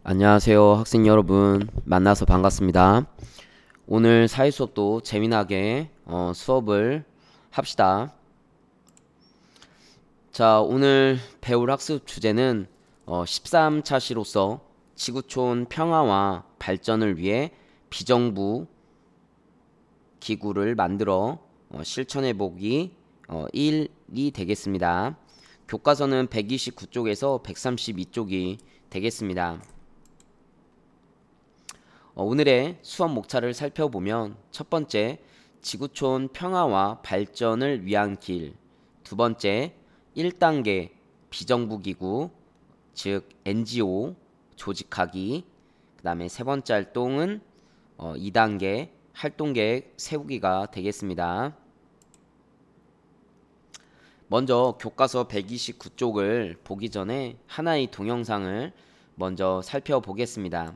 안녕하세요, 학생 여러분. 만나서 반갑습니다. 오늘 사회 수업도 재미나게 수업을 합시다. 자, 오늘 배울 학습 주제는 13차 시로서 지구촌 평화와 발전을 위해 비정부 기구를 만들어 실천해보기 1이 되겠습니다. 교과서는 129쪽에서 132쪽이 되겠습니다. 오늘의 수업 목차를 살펴보면 첫 번째, 지구촌 평화와 발전을 위한 길. 두 번째, 1단계 비정부기구, 즉 NGO 조직하기. 그 다음에 세 번째 활동은 2단계 활동계획 세우기가 되겠습니다. 먼저 교과서 129쪽을 보기 전에 하나의 동영상을 먼저 살펴보겠습니다.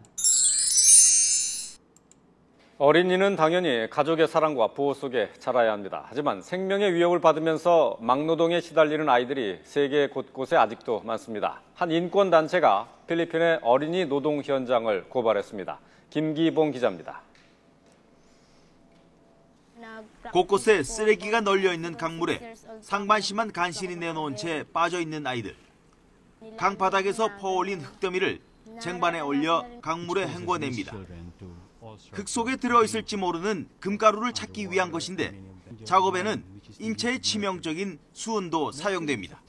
어린이는 당연히 가족의 사랑과 보호 속에 자라야 합니다. 하지만 생명의 위협을 받으면서 막노동에 시달리는 아이들이 세계 곳곳에 아직도 많습니다. 한 인권단체가 필리핀의 어린이 노동 현장을 고발했습니다. 김기봉 기자입니다. 곳곳에 쓰레기가 널려있는 강물에 상반신만 간신히 내놓은 채 빠져있는 아이들. 강바닥에서 퍼올린 흙더미를 쟁반에 올려 강물에 헹궈냅니다. 흙 속에 들어있을지 모르는 금가루를 찾기 위한 것인데 작업에는 인체에 치명적인 수은도 사용됩니다.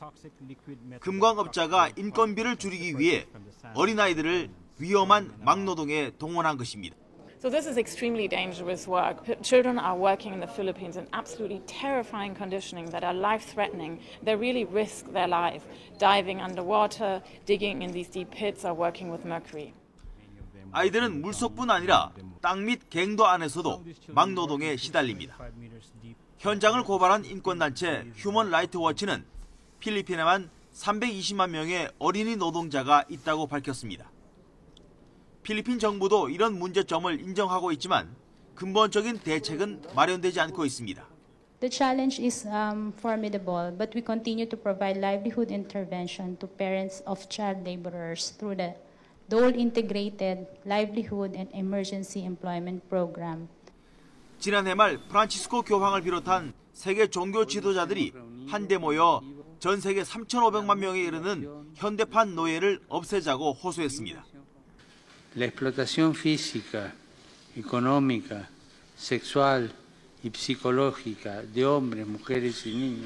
금광업자가 인건비를 줄이기 위해 어린아이들을 위험한 막노동에 동원한 것입니다. So this is extremely dangerous work. Children are working in the Philippines in absolutely terrifying conditioning that are life-threatening. They really risk their life, diving underwater, digging in these deep pits, or working with mercury. 아이들은 물속뿐 아니라 땅 및 갱도 안에서도 막노동에 시달립니다. 현장을 고발한 인권단체 휴먼 라이트 워치는 필리핀에만 320만 명의 어린이 노동자가 있다고 밝혔습니다. 필리핀 정부도 이런 문제점을 인정하고 있지만 근본적인 대책은 마련되지 않고 있습니다. The challenge is formidable, but we continue to provide livelihood intervention to parents of child laborers through the Dole Integrated Livelihood and Emergency Employment Program. 지난해 말 프란치스코 교황을 비롯한 세계 종교 지도자들이 한데 모여 전 세계 3,500만 명에 이르는 현대판 노예를 없애자고 호소했습니다. La explotación física, económica, sexual y psicológica de hombres, mujeres y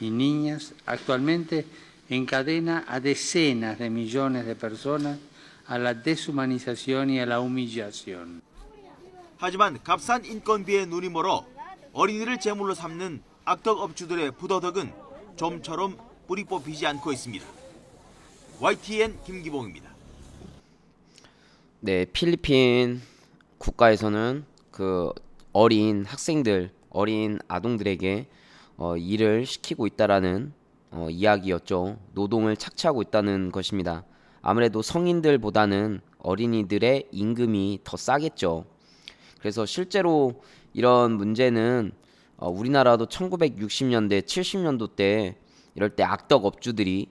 niñas actualmente encadena a decenas de millones de personas a la deshumanización y a la humillación. 하지만 값싼 인건비에 눈이 멀어 어린이를 제물로 삼는 악덕 업주들의 부도덕은 좀처럼 뿌리 뽑히지 않고 있습니다. YTN 김기봉입니다. 네, 필리핀 국가에서는 그 어린 학생들, 어린 아동들에게 일을 시키고 있다라는 이야기였죠. 노동을 착취하고 있다는 것입니다. 아무래도 성인들보다는 어린이들의 임금이 더 싸겠죠. 그래서 실제로 이런 문제는 우리나라도 1960년대, 70년도 때 이럴 때 악덕 업주들이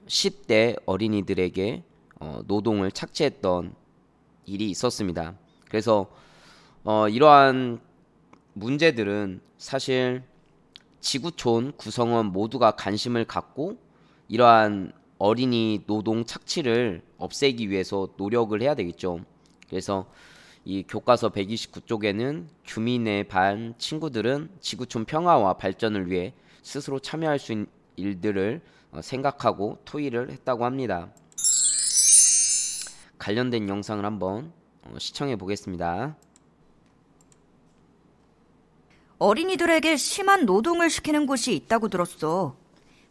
10대 어린이들에게 노동을 착취했던 일이 있었습니다. 그래서 이러한 문제들은 사실 지구촌 구성원 모두가 관심을 갖고 이러한 어린이 노동 착취를 없애기 위해서 노력을 해야 되겠죠. 그래서 이 교과서 129쪽에는 규민의 반 친구들은 지구촌 평화와 발전을 위해 스스로 참여할 수 있는 일들을 생각하고 토의를 했다고 합니다. 관련된 영상을 한번 시청해 보겠습니다. 어린이들에게 심한 노동을 시키는 곳이 있다고 들었어.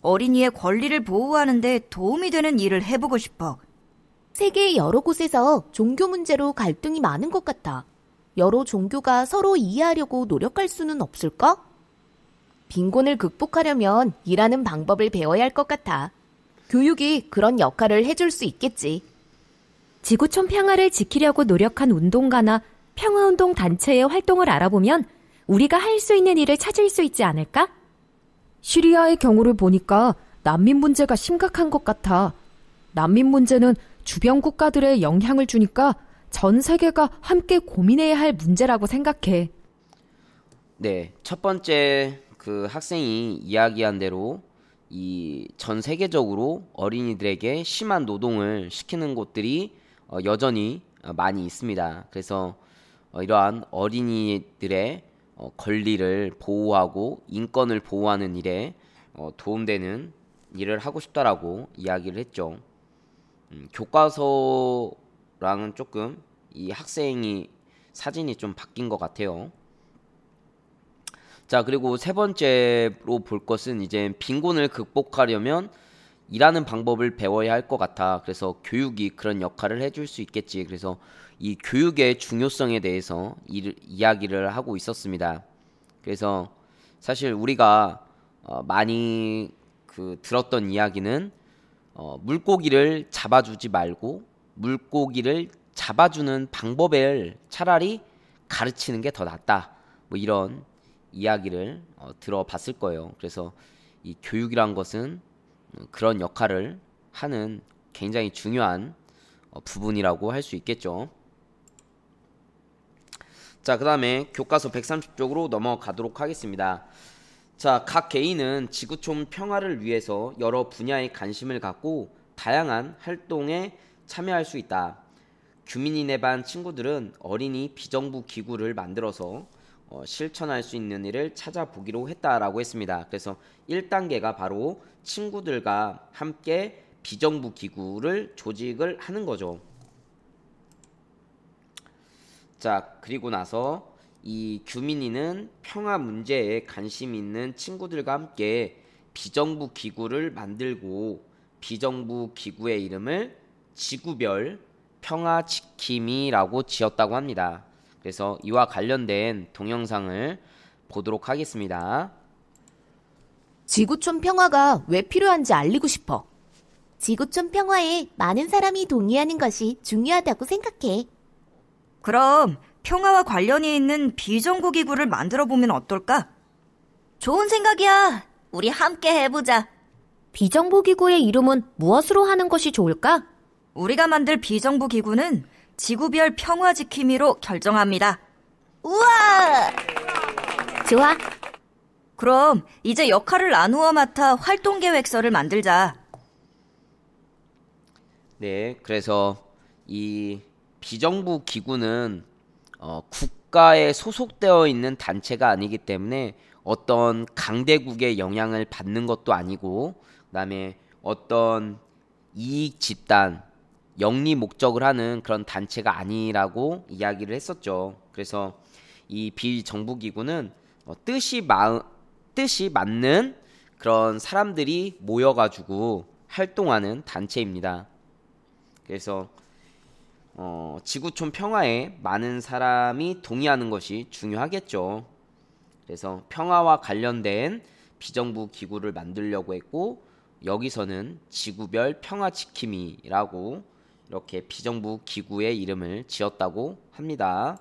어린이의 권리를 보호하는 데 도움이 되는 일을 해보고 싶어. 세계의 여러 곳에서 종교 문제로 갈등이 많은 것 같아. 여러 종교가 서로 이해하려고 노력할 수는 없을까? 빈곤을 극복하려면 일하는 방법을 배워야 할 것 같아. 교육이 그런 역할을 해줄 수 있겠지. 지구촌 평화를 지키려고 노력한 운동가나 평화운동 단체의 활동을 알아보면 우리가 할 수 있는 일을 찾을 수 있지 않을까? 시리아의 경우를 보니까 난민 문제가 심각한 것 같아. 난민 문제는 주변 국가들에 영향을 주니까 전 세계가 함께 고민해야 할 문제라고 생각해. 네, 첫 번째 그 학생이 이야기한 대로 이 전 세계적으로 어린이들에게 심한 노동을 시키는 곳들이 여전히 많이 있습니다. 그래서 이러한 어린이들의 권리를 보호하고 인권을 보호하는 일에 도움되는 일을 하고 싶다라고 이야기를 했죠. 교과서랑은 조금 이 학생이 사진이 좀 바뀐 것 같아요. 자, 그리고 세 번째로 볼 것은 이제 빈곤을 극복하려면 일하는 방법을 배워야 할 것 같아. 그래서 교육이 그런 역할을 해줄 수 있겠지. 그래서 이 교육의 중요성에 대해서 이야기를 하고 있었습니다. 그래서 사실 우리가 많이 들었던 이야기는 물고기를 잡아주지 말고 물고기를 잡아주는 방법을 차라리 가르치는 게 더 낫다. 뭐 이런 이야기를 들어봤을 거예요. 그래서 이 교육이란 것은 그런 역할을 하는 굉장히 중요한 부분이라고 할 수 있겠죠. 자, 그 다음에 교과서 130쪽으로 넘어가도록 하겠습니다. 자, 각 개인은 지구촌 평화를 위해서 여러 분야에 관심을 갖고 다양한 활동에 참여할 수 있다. 규민이네 반 친구들은 어린이 비정부 기구를 만들어서 실천할 수 있는 일을 찾아보기로 했다라고 했습니다. 그래서 1단계가 바로 친구들과 함께 비정부 기구를 조직을 하는 거죠. 자, 그리고 나서 이 규민이는 평화 문제에 관심 있는 친구들과 함께 비정부 기구를 만들고 비정부 기구의 이름을 지구별 평화 지킴이라고 지었다고 합니다. 그래서 이와 관련된 동영상을 보도록 하겠습니다. 지구촌 평화가 왜 필요한지 알리고 싶어. 지구촌 평화에 많은 사람이 동의하는 것이 중요하다고 생각해. 그럼 평화와 관련이 있는 비정부 기구를 만들어 보면 어떨까? 좋은 생각이야. 우리 함께 해보자. 비정부 기구의 이름은 무엇으로 하는 것이 좋을까? 우리가 만들 비정부 기구는 지구별 평화 지킴이로 결정합니다. 우와! 좋아. 그럼 이제 역할을 나누어 맡아 활동 계획서를 만들자. 네, 그래서 이 비정부 기구는 국가에 소속되어 있는 단체가 아니기 때문에 어떤 강대국의 영향을 받는 것도 아니고, 그다음에 어떤 이익 집단, 영리 목적을 하는 그런 단체가 아니라고 이야기를 했었죠. 그래서 이 비정부 기구는 뜻이 맞는 그런 사람들이 모여가지고 활동하는 단체입니다. 그래서 지구촌 평화에 많은 사람이 동의하는 것이 중요하겠죠. 그래서 평화와 관련된 비정부 기구를 만들려고 했고, 여기서는 지구별 평화 지킴이라고 이렇게 비정부 기구의 이름을 지었다고 합니다.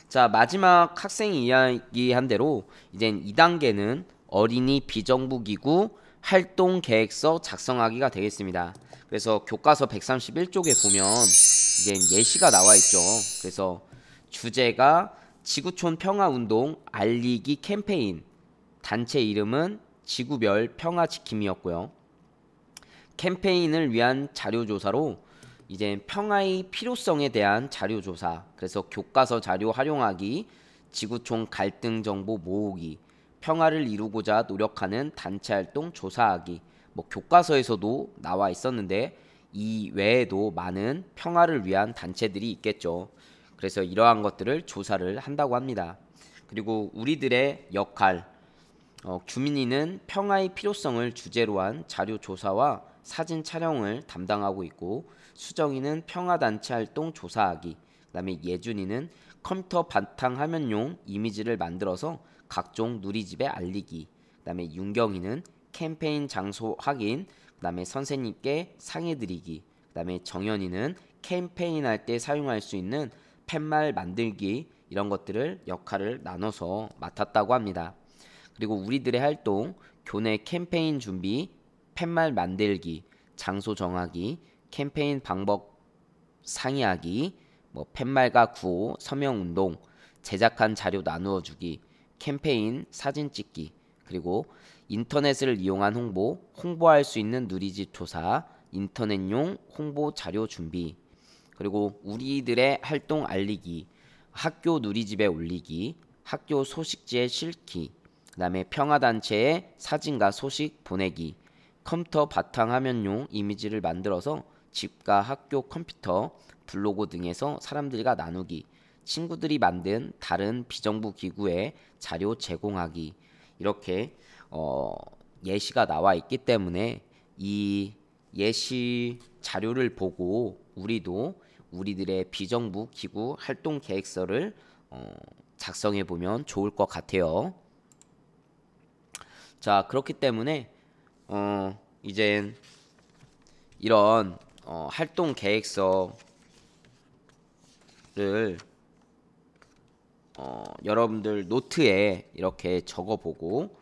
자, 마지막 학생이 이야기한 대로 이젠 2단계는 어린이 비정부 기구 활동 계획서 작성하기가 되겠습니다. 그래서 교과서 131쪽에 보면 이제 예시가 나와 있죠. 그래서 주제가 지구촌 평화운동 알리기 캠페인, 단체 이름은 지구별 평화 지킴이였고요. 캠페인을 위한 자료조사로 이제 평화의 필요성에 대한 자료조사, 그래서 교과서 자료 활용하기, 지구촌 갈등 정보 모으기, 평화를 이루고자 노력하는 단체 활동 조사하기, 뭐 교과서에서도 나와 있었는데 이 외에도 많은 평화를 위한 단체들이 있겠죠. 그래서 이러한 것들을 조사를 한다고 합니다. 그리고 우리들의 역할, 규민이는 평화의 필요성을 주제로 한 자료 조사와 사진 촬영을 담당하고 있고, 수정이는 평화단체 활동 조사하기, 그 다음에 예준이는 컴퓨터 바탕화면용 이미지를 만들어서 각종 누리집에 알리기, 그 다음에 윤경이는 캠페인 장소 확인, 그 다음에 선생님께 상해드리기, 그 다음에 정연이는 캠페인 할 때 사용할 수 있는 팻말 만들기, 이런 것들을 역할을 나눠서 맡았다고 합니다. 그리고 우리들의 활동, 교내 캠페인 준비, 팻말 만들기, 장소 정하기, 캠페인 방법 상의하기, 뭐 팻말과 구호, 서명 운동, 제작한 자료 나누어 주기, 캠페인 사진 찍기, 그리고 인터넷을 이용한 홍보할 수 있는 누리집 조사, 인터넷용 홍보 자료 준비, 그리고 우리들의 활동 알리기, 학교 누리집에 올리기, 학교 소식지에 실기, 그 다음에 평화단체에 사진과 소식 보내기, 컴퓨터 바탕화면용 이미지를 만들어서 집과 학교 컴퓨터, 블로그 등에서 사람들과 나누기, 친구들이 만든 다른 비정부 기구에 자료 제공하기, 이렇게 예시가 나와 있기 때문에 이 예시 자료를 보고 우리도 우리들의 비정부 기구 활동 계획서를 작성해 보면 좋을 것 같아요. 자, 그렇기 때문에 이제 이런 활동 계획서를 여러분들 노트에 이렇게 적어보고,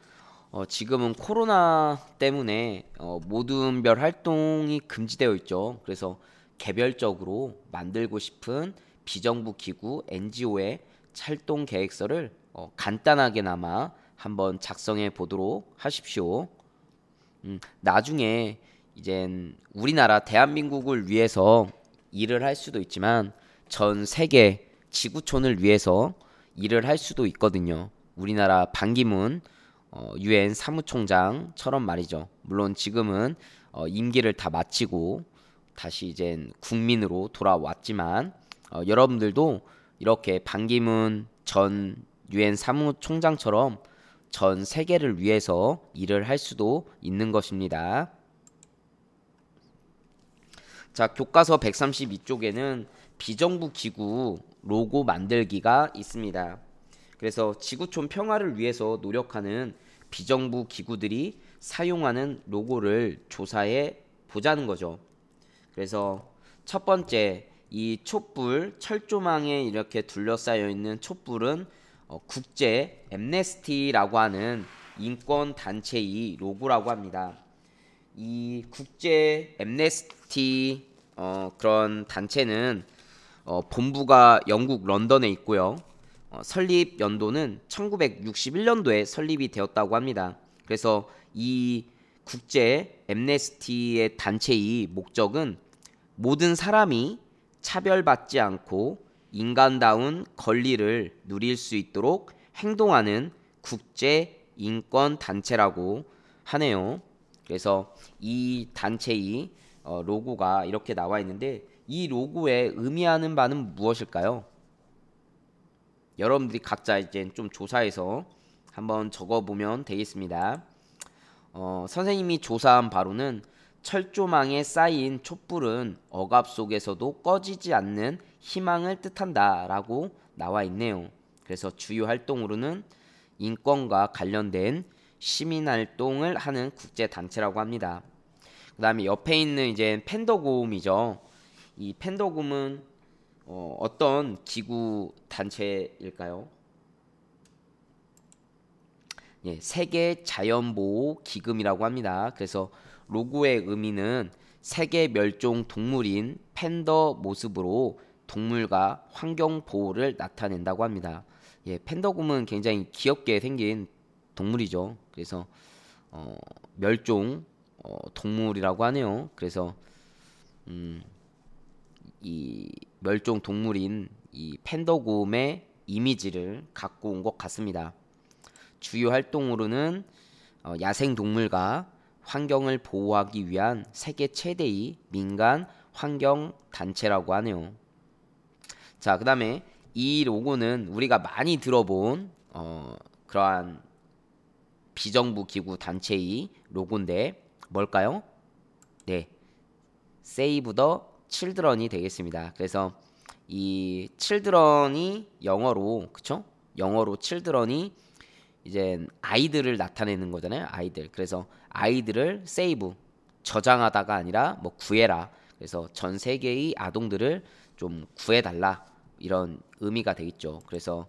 지금은 코로나 때문에 모든 별 활동이 금지되어 있죠. 그래서 개별적으로 만들고 싶은 비정부 기구 NGO의 활동 계획서를 간단하게나마 한번 작성해 보도록 하십시오. 나중에 이젠 우리나라 대한민국을 위해서 일을 할 수도 있지만 전 세계 지구촌을 위해서 일을 할 수도 있거든요. 우리나라 반기문 UN 사무총장처럼 말이죠. 물론 지금은 임기를 다 마치고 다시 이젠 국민으로 돌아왔지만 여러분들도 이렇게 반기문 전 UN 사무총장처럼 전 세계를 위해서 일을 할 수도 있는 것입니다. 자, 교과서 132쪽에는 비정부 기구 로고 만들기가 있습니다. 그래서 지구촌 평화를 위해서 노력하는 비정부 기구들이 사용하는 로고를 조사해 보자는 거죠. 그래서 첫 번째, 이 촛불, 철조망에 이렇게 둘러싸여 있는 촛불은 국제 엠네스티라고 하는 인권 단체의 로고라고 합니다. 이 국제 엠네스티 그런 단체는 본부가 영국 런던에 있고요. 설립 연도는 1961년도에 설립이 되었다고 합니다. 그래서 이 국제 엠네스티의 단체의 목적은 모든 사람이 차별받지 않고 인간다운 권리를 누릴 수 있도록 행동하는 국제 인권 단체라고 하네요. 그래서 이 단체의 로고가 이렇게 나와 있는데, 이 로고에 의미하는 바는 무엇일까요? 여러분들이 각자 이제 좀 조사해서 한번 적어보면 되겠습니다. 선생님이 조사한 바로는 철조망에 쌓인 촛불은 억압 속에서도 꺼지지 않는 희망을 뜻한다 라고 나와 있네요. 그래서 주요 활동으로는 인권과 관련된 시민활동을 하는 국제단체라고 합니다. 그 다음에 옆에 있는 이제 팬더곰이죠. 이 팬더곰은 어떤 기구 단체일까요? 예, 세계 자연보호 기금이라고 합니다. 그래서 로고의 의미는 세계 멸종 동물인 팬더 모습으로 동물과 환경 보호를 나타낸다고 합니다. 예, 팬더곰은 굉장히 귀엽게 생긴 동물이죠. 그래서 멸종 동물이라고 하네요. 그래서 이 멸종 동물인 이 팬더곰의 이미지를 갖고 온 것 같습니다. 주요 활동으로는 야생 동물과 환경을 보호하기 위한 세계 최대의 민간 환경 단체라고 하네요. 자, 그 다음에 이 로고는 우리가 많이 들어본 그러한 비정부 기구 단체의 로고인데 뭘까요? 네, Save the Children이 되겠습니다. 그래서 이 children이 영어로, 그쵸? 영어로 children이 이제 아이들을 나타내는 거잖아요. 아이들. 그래서 아이들을 save, 저장하다가 아니라 뭐 구해라. 그래서 전 세계의 아동들을 좀 구해달라, 이런 의미가 되겠죠. 그래서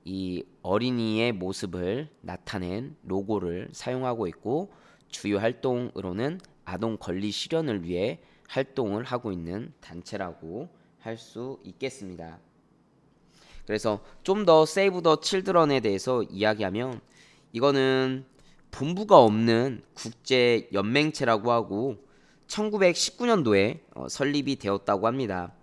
이 어린이의 모습을 나타낸 로고를 사용하고 있고, 주요 활동으로는 아동 권리 실현을 위해 활동을 하고 있는 단체라고 할 수 있겠습니다. 그래서 좀 더 세이브 더 칠드런에 대해서 이야기하면 이거는 본부가 없는 국제 연맹체라고 하고 1919년도에 설립이 되었다고 합니다.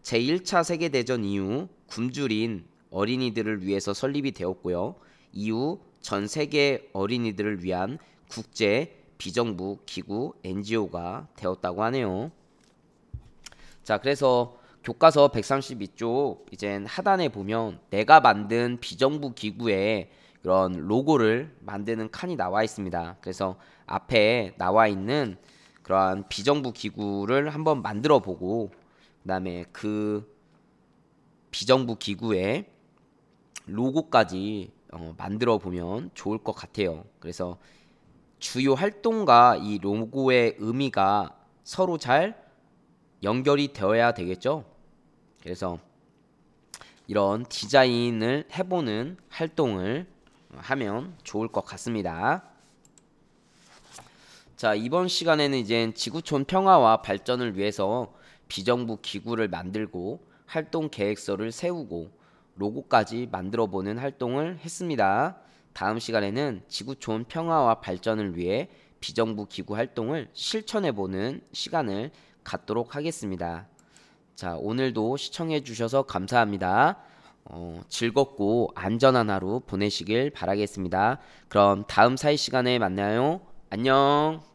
제1차 세계대전 이후 굶주린 어린이들을 위해서 설립이 되었고요. 이후 전 세계 어린이들을 위한 국제 비정부 기구 NGO가 되었다고 하네요. 자, 그래서 교과서 132쪽 이젠 하단에 보면 내가 만든 비정부 기구의 그런 로고를 만드는 칸이 나와 있습니다. 그래서 앞에 나와 있는 그러한 비정부 기구를 한번 만들어 보고 그 다음에 그 비정부 기구의 로고까지 만들어 보면 좋을 것 같아요. 그래서 주요 활동과 이 로고의 의미가 서로 잘 연결이 되어야 되겠죠. 그래서 이런 디자인을 해보는 활동을 하면 좋을 것 같습니다. 자, 이번 시간에는 이제 지구촌 평화와 발전을 위해서 비정부 기구를 만들고 활동 계획서를 세우고 로고까지 만들어 보는 활동을 했습니다. 다음 시간에는 지구촌 평화와 발전을 위해 비정부 기구 활동을 실천해 보는 시간을 갖도록 하겠습니다. 자, 오늘도 시청해 주셔서 감사합니다. 즐겁고 안전한 하루 보내시길 바라겠습니다. 그럼 다음 사이 시간에 만나요. 안녕.